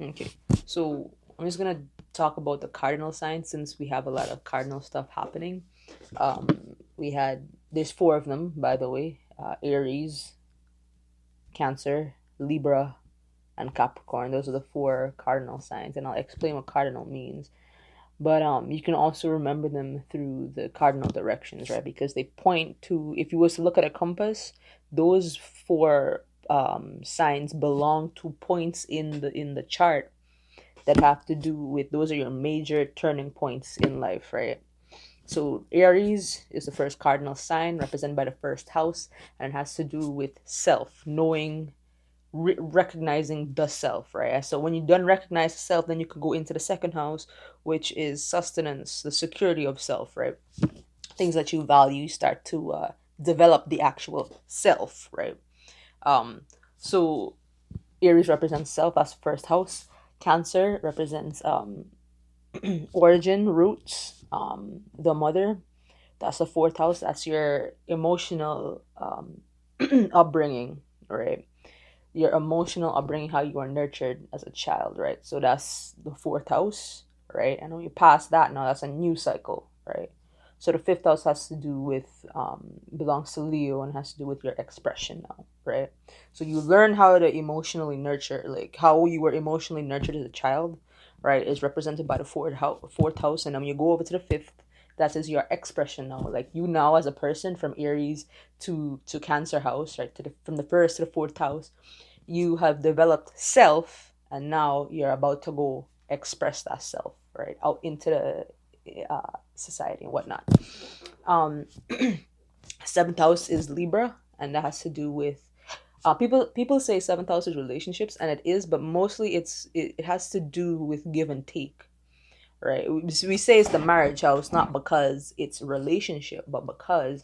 Okay, so I'm just gonna talk about the cardinal signs since we have a lot of cardinal stuff happening. Um, we had there's four of them, by the way: Aries, Cancer, Libra, and Capricorn. Those are the four cardinal signs, and I'll explain what cardinal means. But you can also remember them through the cardinal directions, right? Because they point to, if you was to look at a compass, those four signs belong to points in the chart that have to do with, those are your major turning points in life, right? So Aries is the first cardinal sign represented by the first house, and it has to do with self, knowing, recognizing the self, right? So when you don't recognize the self, then you could go into the second house, which is sustenance, the security of self, right? Things that you value start to develop the actual self, right? Um, so Aries represents self as first house. Cancer represents origin, roots, the mother. That's the fourth house. That's your emotional upbringing, right? Your emotional upbringing, how you were nurtured as a child, right? So that's the fourth house, right? And when you pass that, now that's a new cycle, right? So the fifth house has to do with belongs to Leo and has to do with your expression now, right? So you learn how to emotionally nurture, like how you were emotionally nurtured as a child, right? Is represented by the fourth house, and then you go over to the fifth. That is your expression now, like you now as a person from Aries to Cancer house, right? To the from the first to the fourth house, you have developed self, and now you're about to go express that self, right, out into the society and whatnot. um Seventh house is Libra, and that has to do with people say seventh house is relationships, and it is, but mostly it has to do with give and take, right? We say it's the marriage house not because it's a relationship, but because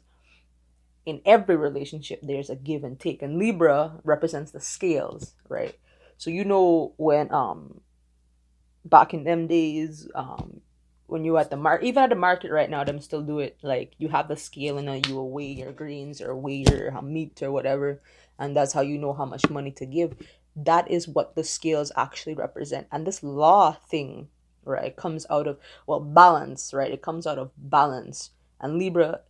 in every relationship there's a give and take, and Libra represents the scales, right? So when back in them days, when you at the market, even at the market right now, them still do it, like you have the scale and you will weigh your grains or weigh your meat or whatever, and that's how you know how much money to give. That is what the scales actually represent, and this law thing, right, comes out of, well, balance, right? It comes out of balance, and Libra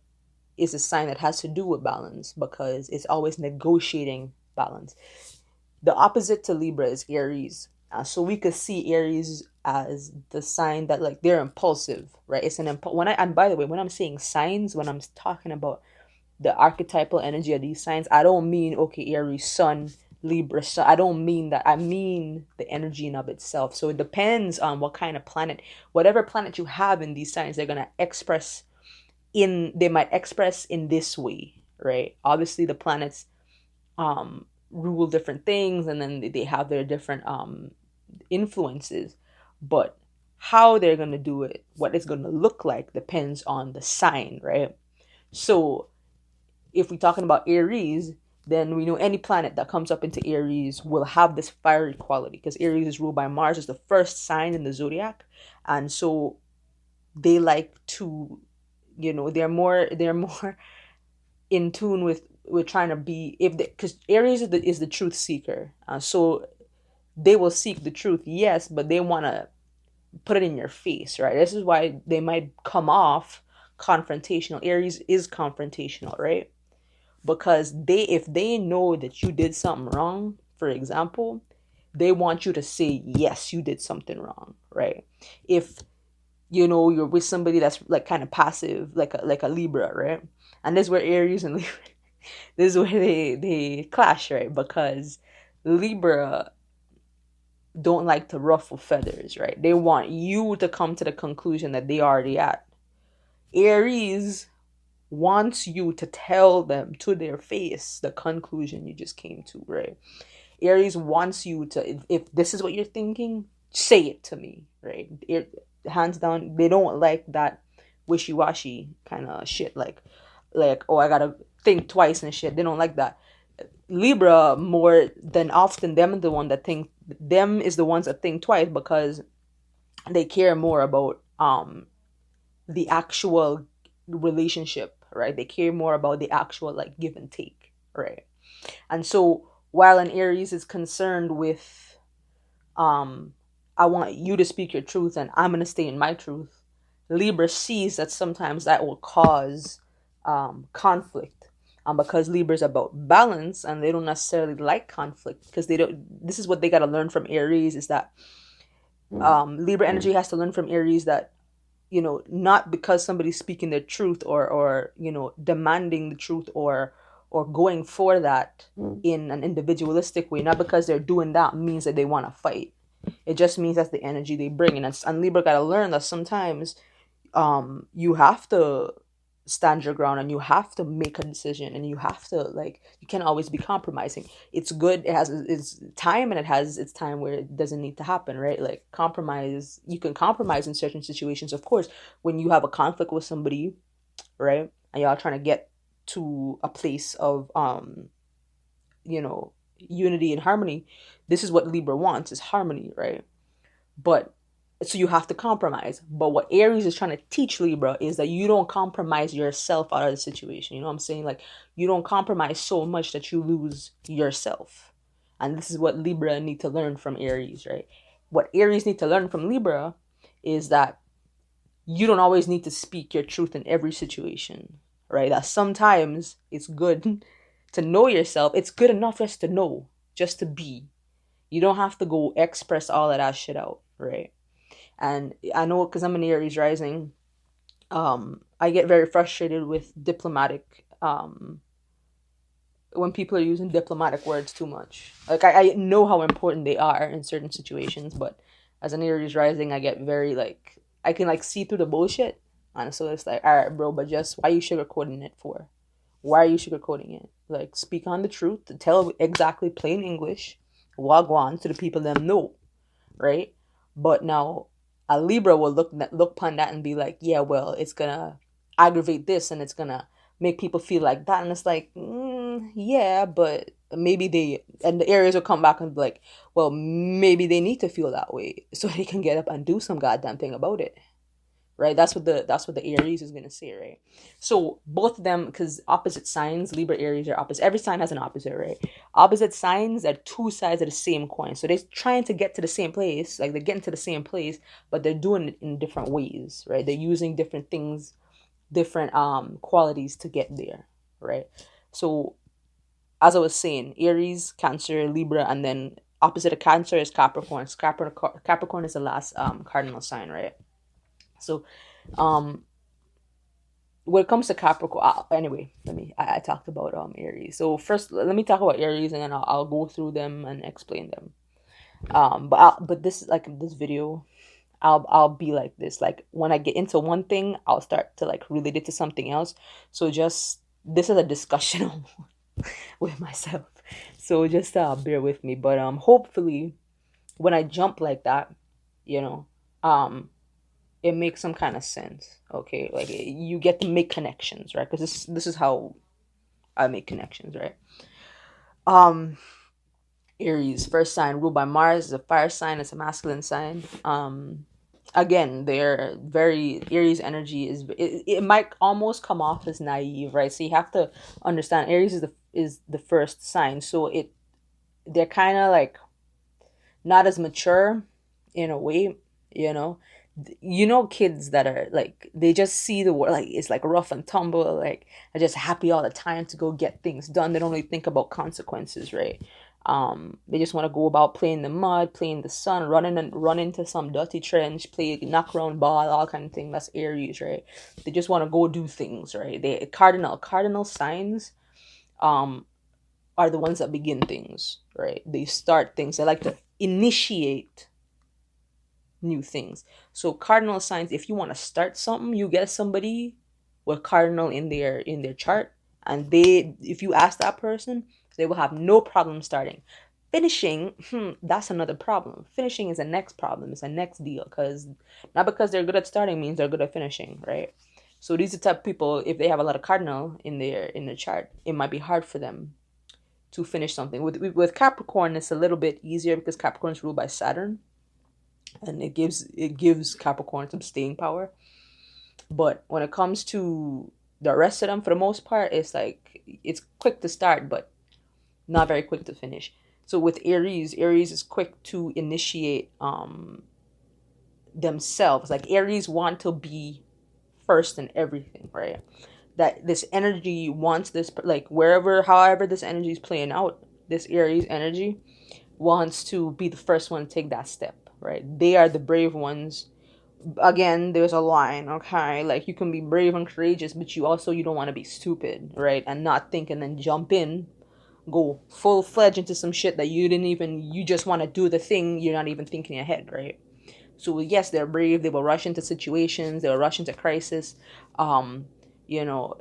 is a sign that has to do with balance because it's always negotiating balance. The opposite to Libra is Aries. So we could see Aries as the sign that, like, they're impulsive, right? It's an when I and by the way, when I'm saying signs, when I'm talking about the archetypal energy of these signs, I don't mean, okay, Aries Sun, Libra Sun. I don't mean that. I mean the energy in of itself. So it depends on what kind of planet, whatever planet you have in these signs, they're gonna express they might express in this way, right? Obviously the planets um rule different things, and then they have their different influences, but how they're going to do it, what it's going to look like, depends on the sign, right? So if we're talking about Aries, then we know any planet that comes up into Aries will have this fiery quality, because Aries is ruled by Mars, is the first sign in the zodiac, and so they like to, they're more in tune with trying to be, if because Aries is the truth seeker, so they will seek the truth, yes, but they want to put it in your face, right? This is why they might come off confrontational. Aries is confrontational, right? Because if they know that you did something wrong, for example, they want you to say yes, you did something wrong, right? If you're with somebody that's like kind of passive, like a Libra, right? And this is where Aries and Libra, this is where they clash, right? Because Libra don't like to ruffle feathers, right? They want you to come to the conclusion that they already at. Aries wants you to tell them to their face the conclusion you just came to, right? Aries wants you to, if this is what you're thinking, say it to me, right? Hands down, they don't like that wishy-washy kind of shit, like, oh, I gotta think twice and shit. They don't like that. Libra, more than often, them is the ones that think twice, because they care more about the actual relationship, right? They care more about the actual, like, give and take, right? And so while an Aries is concerned with I want you to speak your truth and I'm going to stay in my truth. Libra sees that sometimes that will cause conflict. Because Libra is about balance and they don't necessarily like conflict because they don't. This is what they got to learn from Aries is that Libra energy has to learn from Aries that, not because somebody's speaking their truth or demanding the truth or going for that in an individualistic way, not because they're doing that means that they want to fight. It just means that's the energy they bring. And Libra got to learn that sometimes you have to stand your ground and you have to make a decision and you have to, like, you can't always be compromising. It's good, it has its time and it has its time where it doesn't need to happen, right? Like, compromise, you can compromise in certain situations, of course. When you have a conflict with somebody, right, and y'all trying to get to a place of unity and harmony, this is what Libra wants, is harmony, right? But so you have to compromise. But what Aries is trying to teach Libra is that you don't compromise yourself out of the situation. You know what I'm saying? Like, you don't compromise so much that you lose yourself. And this is what Libra need to learn from Aries, right? What Aries need to learn from Libra is that you don't always need to speak your truth in every situation, right? That sometimes it's good to know yourself. It's good enough just to know, just to be. You don't have to go express all of that shit out, right? And I know because I'm an Aries rising, I get very frustrated with diplomatic, when people are using diplomatic words too much. Like, I know how important they are in certain situations, but as an Aries rising, I get very, like, I can, like, see through the bullshit. And so it's like, all right, bro, but just why are you sugarcoating it for? Why are you sugarcoating it? Like, speak on the truth, tell exactly plain English, wagwan to the people them know, right? But now a Libra will look upon that and be like, yeah, well, it's gonna aggravate this and it's gonna make people feel like that, and it's like, yeah, but maybe the Aries will come back and be like, well, maybe they need to feel that way so they can get up and do some goddamn thing about it, right? That's what the Aries is gonna say, right? So both of them, because opposite signs, Libra, Aries are opposite. Every sign has an opposite, right? Opposite signs are two sides of the same coin. So they're trying to get to the same place, like they're getting to the same place, but they're doing it in different ways, right? They're using different things, different qualities to get there, right? So as I was saying, Aries, Cancer, Libra, and then opposite of Cancer is Capricorn. Capricorn is the last cardinal sign, right? So um when it comes to Capricorn, anyway, I talked about Aries. So first, let me talk about Aries, and then I'll go through them and explain them. But this, like, this video, I'll be like this. Like, when I get into one thing, I'll start to, like, relate it to something else. So just, this is a discussion with myself. So just bear with me. But hopefully when I jump like that, you know, um it makes some kind of sense. Okay, like, you get to make connections, right? Because this is how I make connections, right? um Aries, first sign, ruled by Mars, is a fire sign. It's a masculine sign. Again, they're very, Aries energy it might almost come off as naive, right? So you have to understand Aries is the first sign, so they're kind of like not as mature in a way, you know. Kids that are like, they just see the world like it's like rough and tumble, like they're just happy all the time to go get things done. They don't really think about consequences, right? They just want to go about playing in the mud, playing in the sun, run into some dirty trench, play knock around ball, all kind of thing. That's Aries, right? They just want to go do things, right? They cardinal signs um are the ones that begin things, right? They start things. They like to initiate new things. So cardinal signs, if you want to start something, you get somebody with cardinal in their chart, and if you ask that person, they will have no problem starting. Finishing, that's another problem. Finishing is a next problem. It's a next deal, because not because they're good at starting means they're good at finishing, right? So these are the type of people, if they have a lot of cardinal in their chart, it might be hard for them to finish something. With Capricorn, it's a little bit easier because Capricorn is ruled by Saturn, and it gives Capricorn some staying power. But when it comes to the rest of them, for the most part, it's like it's quick to start, but not very quick to finish. So with Aries is quick to initiate themselves. Like Aries want to be first in everything, right? That this energy wants this, like wherever, however this energy is playing out, this Aries energy wants to be the first one to take that step, right? They are the brave ones. Again, there's a line, okay? Like you can be brave and courageous, but you don't want to be stupid, right? And not think and then jump in, go full fledged into some shit that you just want to do the thing, you're not even thinking ahead, right? So yes, they're brave. They will rush into situations. They will rush into crisis. Um, you know,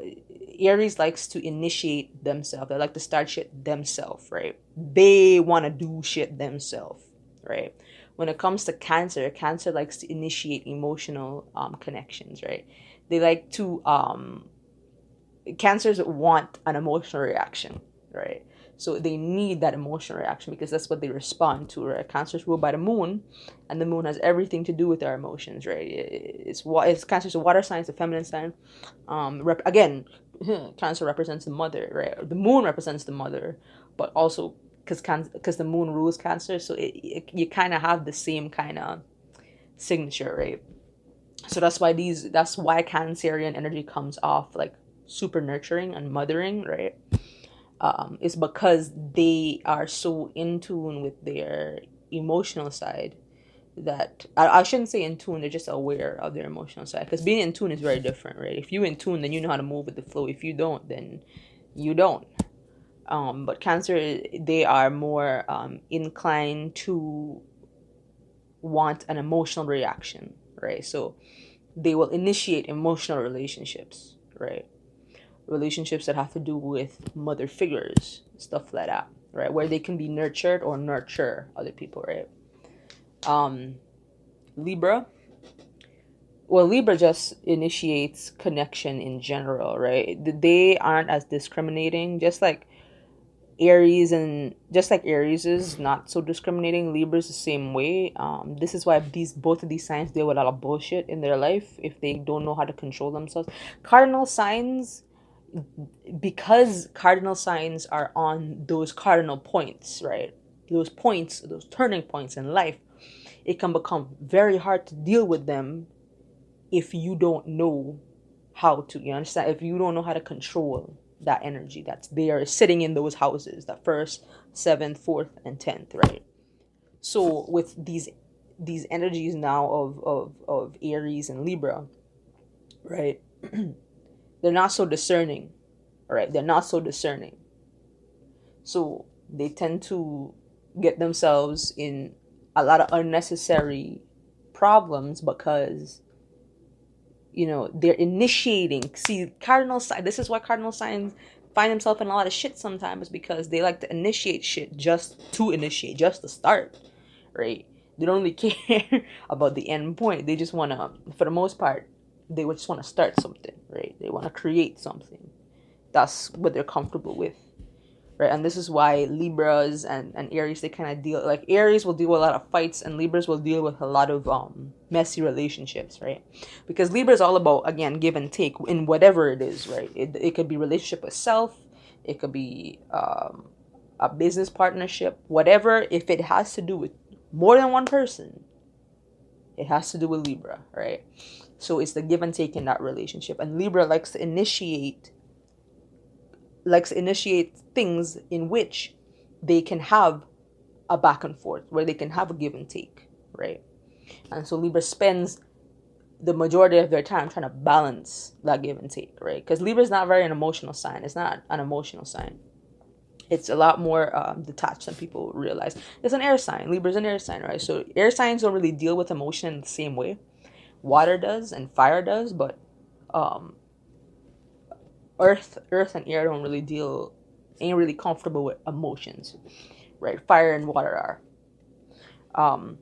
Aries likes to initiate themselves. They like to start shit themselves, right? They want to do shit themselves, right? When it comes to Cancer, Cancer likes to initiate emotional connections, right? They like to Cancers want an emotional reaction, right? So they need that emotional reaction because that's what they respond to, right? Cancer's ruled by the moon, and the moon has everything to do with our emotions, right? It's Cancer's a water sign, it's a feminine sign. Again, Cancer represents the mother, right? The moon represents the mother, but also because the moon rules Cancer, so you kind of have the same kind of signature, right? So that's why Cancerian energy comes off like super nurturing and mothering, right? Is because they are so in tune with their emotional side that I shouldn't say in tune, they're just aware of their emotional side, because being in tune is very different, right? If you're in tune, then you know how to move with the flow. If you don't, then you don't. But Cancer, they are more inclined to want an emotional reaction, right? So they will initiate emotional relationships, right? Relationships that have to do with mother figures, stuff like that, right? Where they can be nurtured or nurture other people, right? Um, Libra. Well, Libra just initiates connection in general, right? They aren't as discriminating, just like Aries is not so discriminating. Libra's the same way. This is why both of these signs deal with a lot of bullshit in their life if they don't know how to control themselves. Cardinal signs, because cardinal signs are on those cardinal points, right? Those points, those turning points in life, it can become very hard to deal with them if you don't know how to, you understand? If you don't know how to control that energy that's there sitting in those houses, that first, seventh, fourth, and 10th, right? So with these energies now of Aries and Libra, right? They're not so discerning, right? They're not so discerning. So they tend to get themselves in a lot of unnecessary problems because they're initiating. See, cardinal sign, this is why cardinal signs find themselves in a lot of shit sometimes, because they like to initiate shit just to initiate, just to start, right? They don't really care about the end point. They just want to, for the most part, they would just want to start something, right? They want to create something. That's what they're comfortable with, right? And this is why Libras and Aries, they kind of deal, like Aries will deal with a lot of fights and Libras will deal with a lot of messy relationships, right? Because Libra is all about, again, give and take in whatever it is, right? It could be relationship with self, it could be a business partnership, whatever. If it has to do with more than one person, it has to do with Libra, right? So it's the give and take in that relationship, and Libra likes to initiate things in which they can have a back and forth, where they can have a give and take, right? And so Libra spends the majority of their time trying to balance that give and take, right? Because Libra is not very an emotional sign. It's not an emotional sign. It's a lot more detached than people realize. It's an air sign. Libra's an air sign, right? So air signs don't really deal with emotion in the same way. Water does and fire does, but um, earth and air don't really ain't really comfortable with emotions, right? Fire and water are.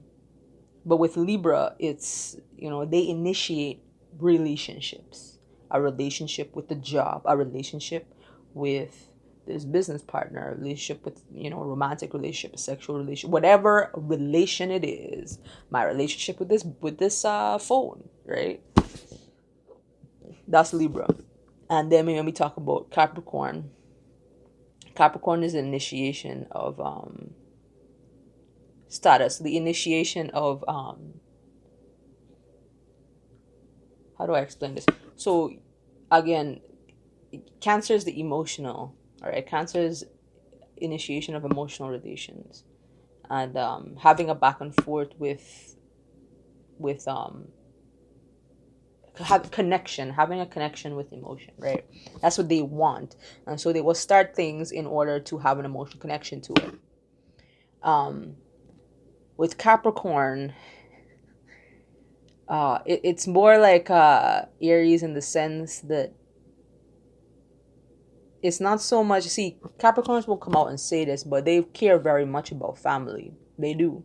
But with Libra, it's, they initiate relationships. A relationship with the job, a relationship with this business partner, a relationship with, a romantic relationship, a sexual relationship, whatever relation it is. My relationship with this phone, right? That's Libra. And then when we talk about Capricorn, Capricorn is the initiation of status, the initiation of how do I explain this? So again, Cancer is the emotional, all right? Cancer is initiation of emotional relations, and having a back and forth with having a connection with emotion, right? That's what they want, and so they will start things in order to have an emotional connection to it. With Capricorn, it's more like Aries in the sense that it's not so much. See, Capricorns will come out and say this, but they care very much about family. They do,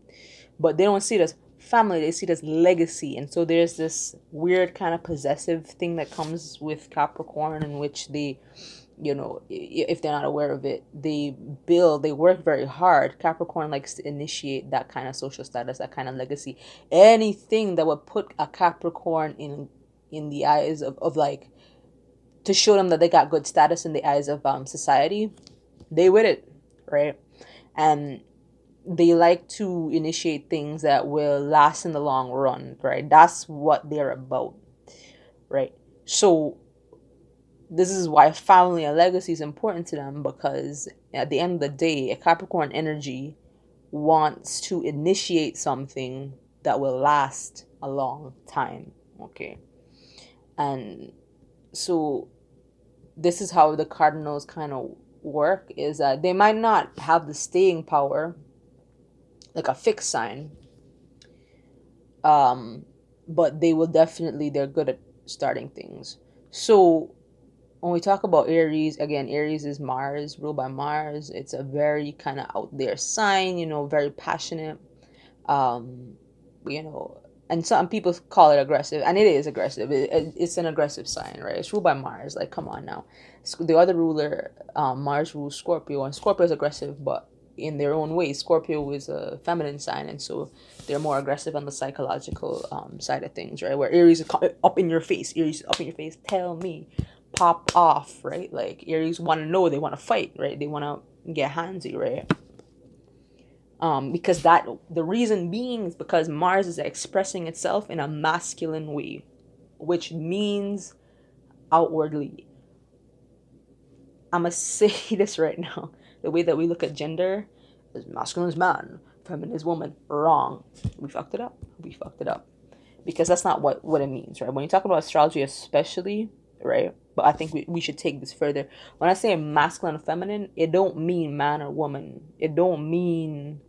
but they don't see it as family. They see it as legacy, and so there's this weird kind of possessive thing that comes with Capricorn, in which they, if they're not aware of it, they work very hard. Capricorn likes to initiate that kind of social status, that kind of legacy. Anything that would put a Capricorn in the eyes of like, to show them that they got good status in the eyes of society, they with it, right? And they like to initiate things that will last in the long run, right? That's what they're about, right? So this is why family and legacy is important to them, because at the end of the day, a Capricorn energy wants to initiate something that will last a long time, okay? And so this is how the cardinals kind of work, is that they might not have the staying power like a fixed sign, but they're good at starting things. So when we talk about Aries, again, Aries is Mars, ruled by Mars. It's a very kind of out there sign, very passionate, um you know and some people call it aggressive, and it is aggressive. It's an aggressive sign, right? It's ruled by Mars. Like, come on now. The other ruler, Mars, rules Scorpio, and Scorpio is aggressive, but in their own way. Scorpio is a feminine sign, and so they're more aggressive on the psychological side of things, right? Where Aries is up in your face. Aries is up in your face. Tell me, pop off, right? Like, Aries want to know, they want to fight, right? They want to get handsy, right? Because the reason being is because Mars is expressing itself in a masculine way, which means outwardly. I'm gonna say this right now. The way that we look at gender is masculine is man, feminine is woman. Wrong. We fucked it up. Because that's not what it means, right? When you talk about astrology especially, right? But I think we should take this further. When I say masculine and feminine, it don't mean man or woman. It don't mean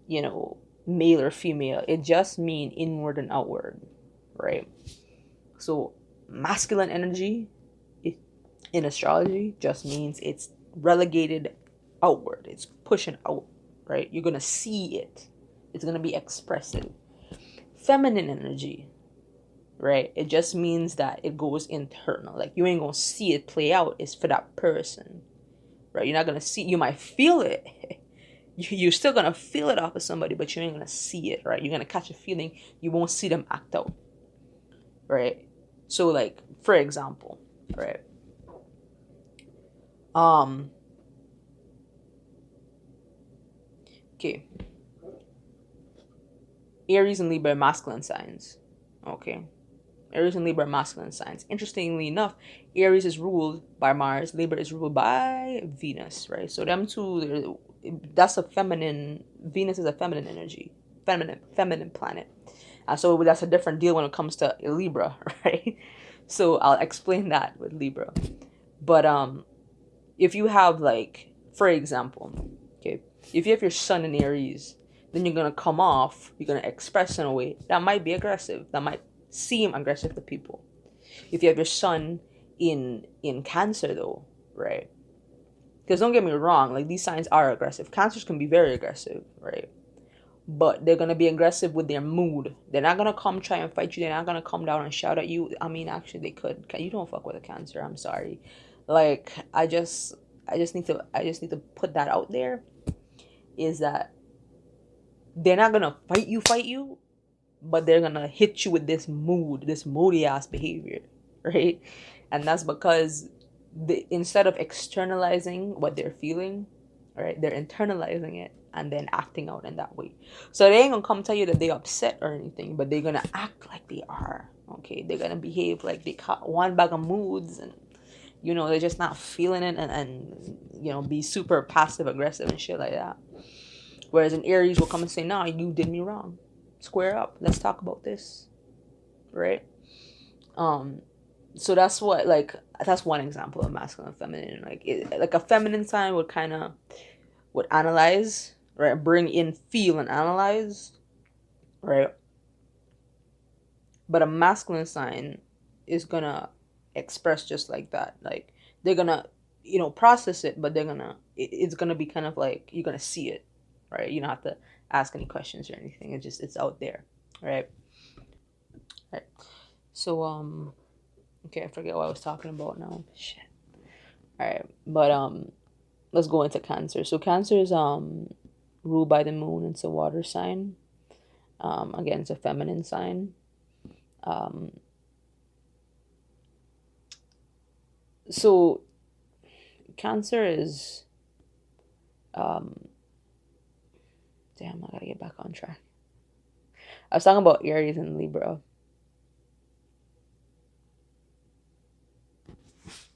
you know, male or female. It just means inward and outward, right? So masculine energy in astrology just means it's relegated outward. It's pushing out, right? You're gonna see it. It's gonna be expressive. Feminine energy, right? It just means that it goes internal. Like, you ain't gonna see it play out. It's for that person, right? You're not gonna see. You might feel it. You're still gonna feel it off of somebody, but you ain't gonna see it, right? You're gonna catch a feeling. You won't see them act out, right? So, like, for example, right? Okay. Aries and Libra are masculine signs. Okay. Aries and Libra are masculine signs. Interestingly enough, Aries is ruled by Mars, Libra is ruled by Venus, right? So them two, that's a feminine. Venus is a feminine energy, feminine planet. So that's a different deal when it comes to Libra, right? So I'll explain that with Libra. But if you have, like, for example, okay, if you have your sun in Aries, then you're gonna you're gonna express in a way that might be aggressive, that might seem aggressive to people. If you have your sun in Cancer, though, right? Because don't get me wrong, like, these signs are aggressive. Cancers can be very aggressive, right? But they're gonna be aggressive with their mood. They're not gonna come try and fight you. They're not gonna come down and shout at you. I mean, actually, they could. You don't fuck with a Cancer. I'm sorry. Like, I just need to put that out there. Is that they're not gonna fight you, but they're gonna hit you with this moody ass behavior, right? And that's because instead of externalizing what they're feeling, right? They're internalizing it and then acting out in that way. So they ain't gonna come tell you that they're upset or anything, but they're gonna act like they are. Okay, they're gonna behave like they caught one bag of moods, and they're just not feeling it, and be super passive aggressive and shit like that. Whereas an Aries will come and say, "No, you did me wrong. Square up. Let's talk about this." Right? So that's what, like, that's one example of masculine and feminine. Like a feminine sign would analyze, right? Bring in, feel, and analyze, right? But a masculine sign is gonna express just like that. Like, they're gonna, process it, but it's gonna be kind of like you're gonna see it, right? You don't have to ask any questions or anything. It's out there, right? Right. So okay, I forget what I was talking about now. Shit. All right, but let's go into Cancer. So Cancer is ruled by the moon. It's a water sign. Again, it's a feminine sign. Um, so Cancer is damn. I gotta get back on track. I was talking about Aries and Libra.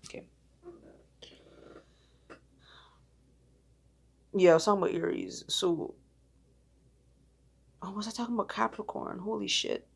Okay. Yeah, I was talking about Aries. So, oh, was I talking about Capricorn? Holy shit.